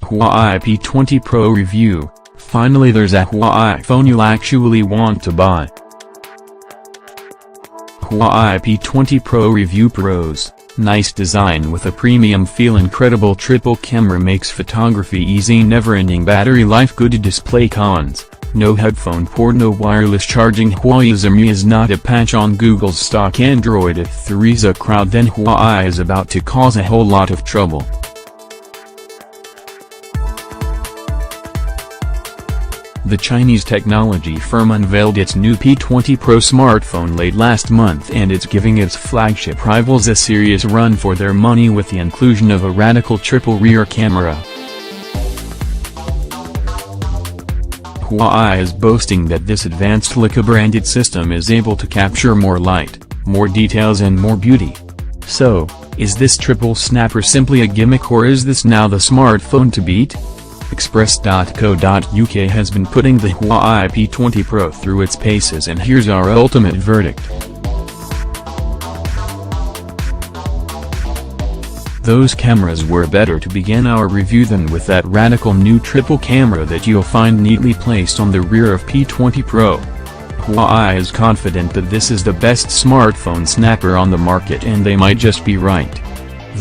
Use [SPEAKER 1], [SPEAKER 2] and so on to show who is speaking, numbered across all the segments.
[SPEAKER 1] Huawei P20 Pro review. Finally, there's a Huawei phone you'll actually want to buy. Huawei P20 Pro review. Pros: nice design with a premium feel, incredible triple camera makes photography easy, never-ending battery life, good display. Cons: no headphone port, no wireless charging. Huawei's Mi is not a patch on Google's stock Android. If there's a crowd, then Huawei is about to cause a whole lot of trouble. The Chinese technology firm unveiled its new P20 Pro smartphone late last month, and it's giving its flagship rivals a serious run for their money with the inclusion of a radical triple rear camera. Huawei is boasting that this advanced Leica-branded system is able to capture more light, more details and more beauty. So, is this triple snapper simply a gimmick, or is this now the smartphone to beat? Express.co.uk has been putting the Huawei P20 Pro through its paces, and here's our ultimate verdict. Those cameras were better to begin our review than with that radical new triple camera that you'll find neatly placed on the rear of P20 Pro. Huawei is confident that this is the best smartphone snapper on the market, and they might just be right.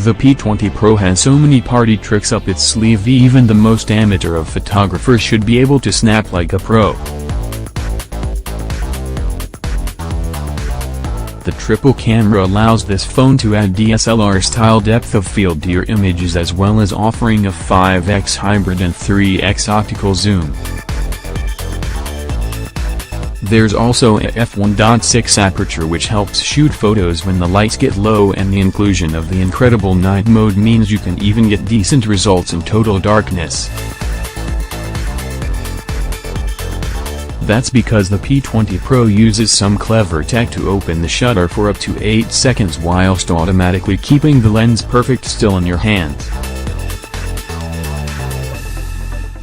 [SPEAKER 1] The P20 Pro has so many party tricks up its sleeve, even the most amateur of photographers should be able to snap like a pro. The triple camera allows this phone to add DSLR-style depth of field to your images, as well as offering a 5x hybrid and 3x optical zoom. There's also a f1.6 aperture, which helps shoot photos when the lights get low, and the inclusion of the incredible night mode means you can even get decent results in total darkness. That's because the P20 Pro uses some clever tech to open the shutter for up to 8 seconds whilst automatically keeping the lens perfect still in your hands.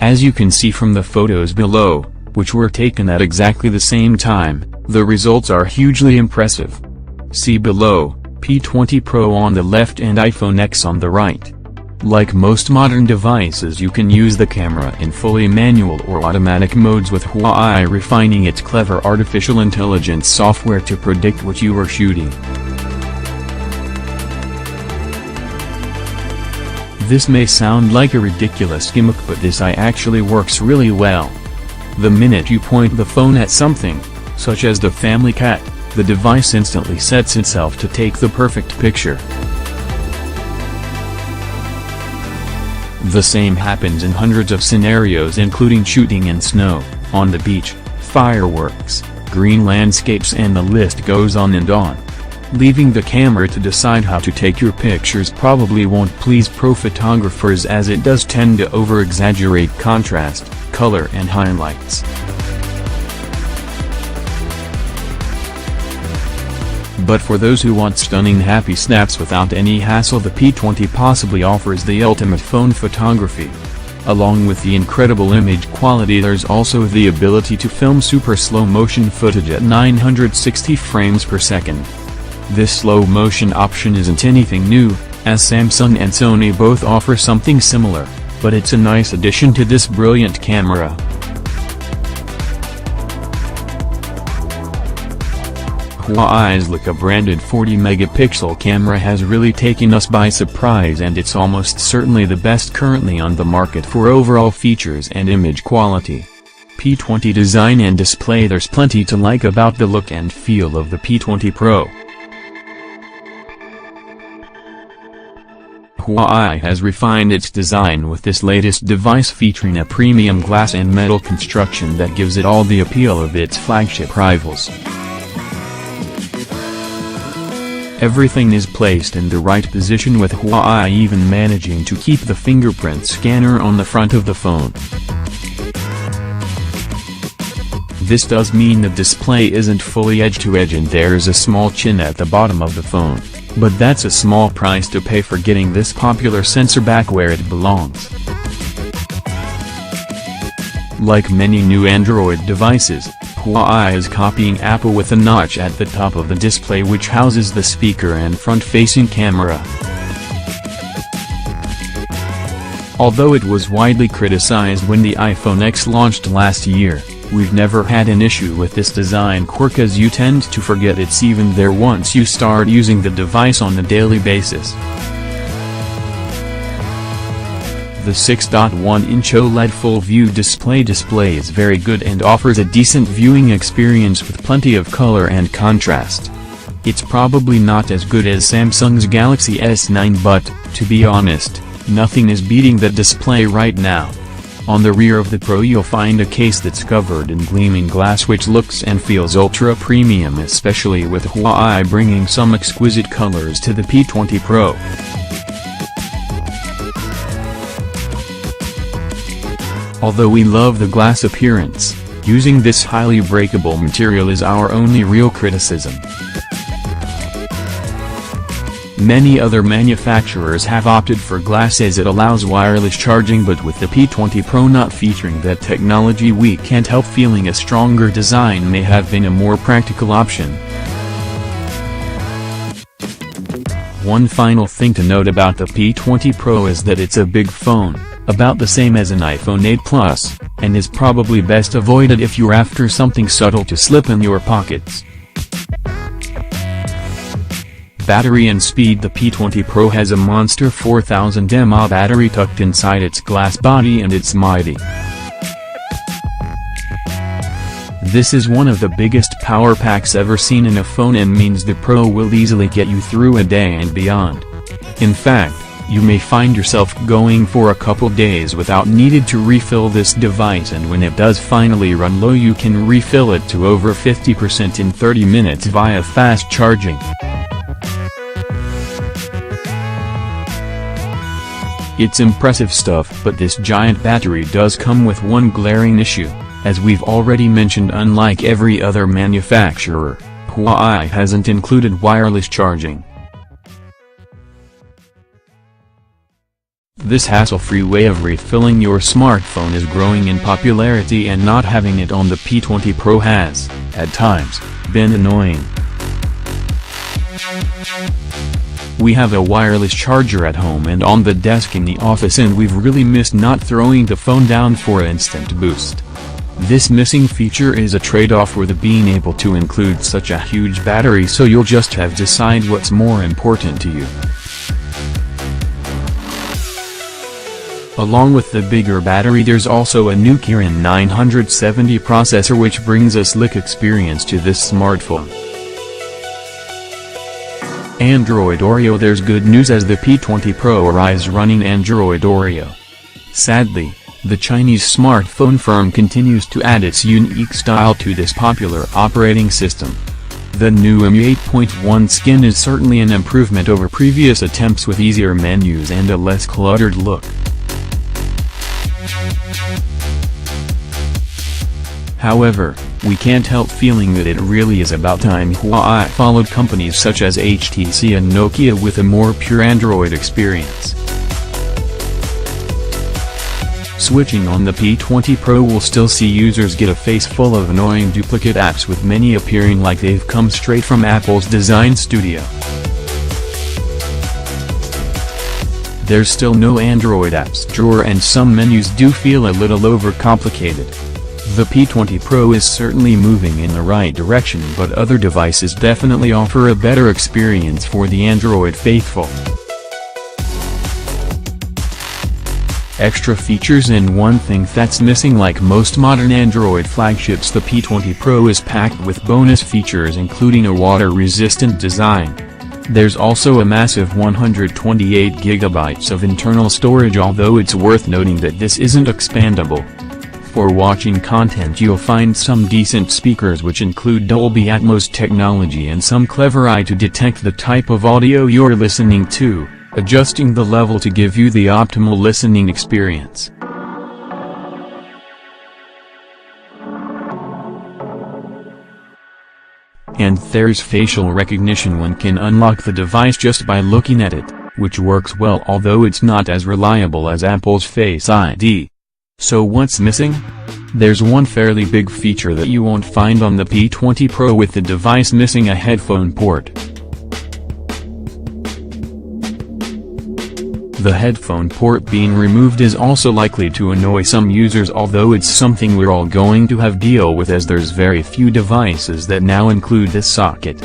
[SPEAKER 1] As you can see from the photos below, which were taken at exactly the same time, the results are hugely impressive. See below, P20 Pro on the left and iPhone X on the right. Like most modern devices, you can use the camera in fully manual or automatic modes, with Huawei refining its clever artificial intelligence software to predict what you are shooting. This may sound like a ridiculous gimmick, but this actually works really well. The minute you point the phone at something, such as the family cat, the device instantly sets itself to take the perfect picture. The same happens in hundreds of scenarios, including shooting in snow, on the beach, fireworks, green landscapes, and the list goes on and on. Leaving the camera to decide how to take your pictures probably won't please pro photographers, as it does tend to over-exaggerate contrast, color and highlights. But for those who want stunning happy snaps without any hassle, the P20 possibly offers the ultimate phone photography. Along with the incredible image quality, there's also the ability to film super slow motion footage at 960 frames per second. This slow motion option isn't anything new, as Samsung and Sony both offer something similar, but it's a nice addition to this brilliant camera. Huawei's Leica-branded 40-megapixel camera has really taken us by surprise, and it's almost certainly the best currently on the market for overall features and image quality. P20 design and display: there's plenty to like about the look and feel of the P20 Pro. Huawei has refined its design with this latest device, featuring a premium glass and metal construction that gives it all the appeal of its flagship rivals. Everything is placed in the right position, with Huawei even managing to keep the fingerprint scanner on the front of the phone. This does mean the display isn't fully edge-to-edge and there's a small chin at the bottom of the phone, but that's a small price to pay for getting this popular sensor back where it belongs. Like many new Android devices, Huawei is copying Apple with a notch at the top of the display which houses the speaker and front-facing camera. Although it was widely criticized when the iPhone X launched last year, we've never had an issue with this design quirk, as you tend to forget it's even there once you start using the device on a daily basis. The 6.1-inch OLED full-view display is very good and offers a decent viewing experience with plenty of color and contrast. It's probably not as good as Samsung's Galaxy S9, but, to be honest, nothing is beating that display right now. On the rear of the Pro you'll find a case that's covered in gleaming glass which looks and feels ultra premium, especially with Huawei bringing some exquisite colors to the P20 Pro. Although we love the glass appearance, using this highly breakable material is our only real criticism. Many other manufacturers have opted for glass as it allows wireless charging, but with the P20 Pro not featuring that technology, we can't help feeling a stronger design may have been a more practical option. One final thing to note about the P20 Pro is that it's a big phone, about the same as an iPhone 8 Plus, and is probably best avoided if you're after something subtle to slip in your pockets. Battery and speed: the P20 Pro has a monster 4000 mAh battery tucked inside its glass body, and it's mighty. This is one of the biggest power packs ever seen in a phone and means the Pro will easily get you through a day and beyond. In fact, you may find yourself going for a couple days without needing to refill this device, and when it does finally run low you can refill it to over 50% in 30 minutes via fast charging. It's impressive stuff, but this giant battery does come with one glaring issue. As we've already mentioned, unlike every other manufacturer, Huawei hasn't included wireless charging. This hassle-free way of refilling your smartphone is growing in popularity, and not having it on the P20 Pro has, at times, been annoying. We have a wireless charger at home and on the desk in the office, and we've really missed not throwing the phone down for instant boost. This missing feature is a trade-off with being able to include such a huge battery, so you'll just have to decide what's more important to you. Along with the bigger battery, there's also a new Kirin 970 processor which brings a slick experience to this smartphone. Android Oreo: there's good news as the P20 Pro arrives running Android Oreo. Sadly, the Chinese smartphone firm continues to add its unique style to this popular operating system. The new MI 8.1 skin is certainly an improvement over previous attempts, with easier menus and a less cluttered look. However, we can't help feeling that it really is about time Huawei followed companies such as HTC and Nokia with a more pure Android experience. Switching on the P20 Pro will still see users get a face full of annoying duplicate apps, with many appearing like they've come straight from Apple's design studio. There's still no Android apps drawer, and some menus do feel a little overcomplicated. The P20 Pro is certainly moving in the right direction, but other devices definitely offer a better experience for the Android faithful. Extra features: and one thing that's missing, like most modern Android flagships, the P20 Pro is packed with bonus features including a water-resistant design. There's also a massive 128GB of internal storage, although it's worth noting that this isn't expandable. For watching content you'll find some decent speakers which include Dolby Atmos technology and some clever eye to detect the type of audio you're listening to, adjusting the level to give you the optimal listening experience. And there's facial recognition. One can unlock the device just by looking at it, which works well, although it's not as reliable as Apple's Face ID. So what's missing? There's one fairly big feature that you won't find on the P20 Pro, with the device missing a headphone port. The headphone port being removed is also likely to annoy some users, although it's something we're all going to have deal with as there's very few devices that now include this socket.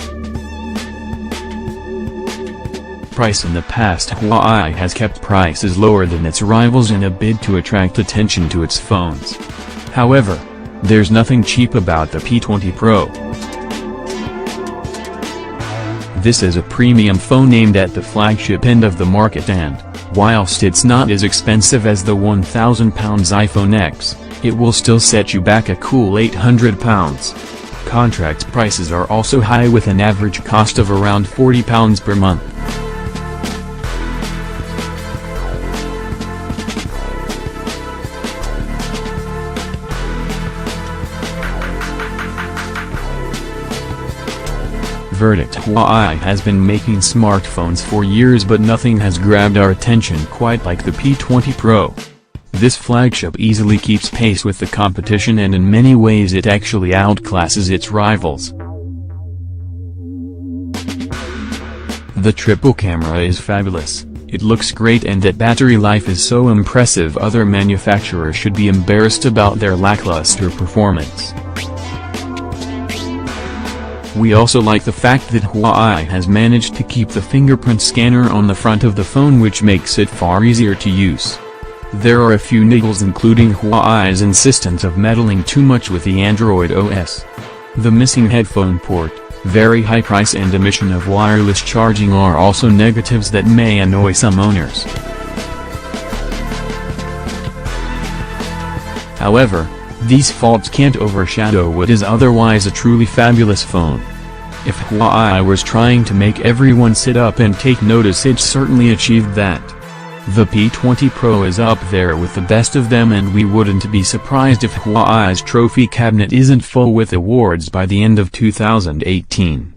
[SPEAKER 1] Price. In the past, Huawei has kept prices lower than its rivals in a bid to attract attention to its phones. However, there's nothing cheap about the P20 Pro. This is a premium phone aimed at the flagship end of the market, and whilst it's not as expensive as the £1,000 iPhone X, it will still set you back a cool £800. Contract prices are also high, with an average cost of around £40 per month. Verdict. Huawei has been making smartphones for years, but nothing has grabbed our attention quite like the P20 Pro. This flagship easily keeps pace with the competition, and in many ways it actually outclasses its rivals. The triple camera is fabulous, it looks great, and that battery life is so impressive other manufacturers should be embarrassed about their lackluster performance. We also like the fact that Huawei has managed to keep the fingerprint scanner on the front of the phone, which makes it far easier to use. There are a few niggles, including Huawei's insistence of meddling too much with the Android OS. The missing headphone port, very high price, and omission of wireless charging are also negatives that may annoy some owners. However, these faults can't overshadow what is otherwise a truly fabulous phone. If Huawei was trying to make everyone sit up and take notice, it certainly achieved that. The P20 Pro is up there with the best of them, and we wouldn't be surprised if Huawei's trophy cabinet isn't full with awards by the end of 2018.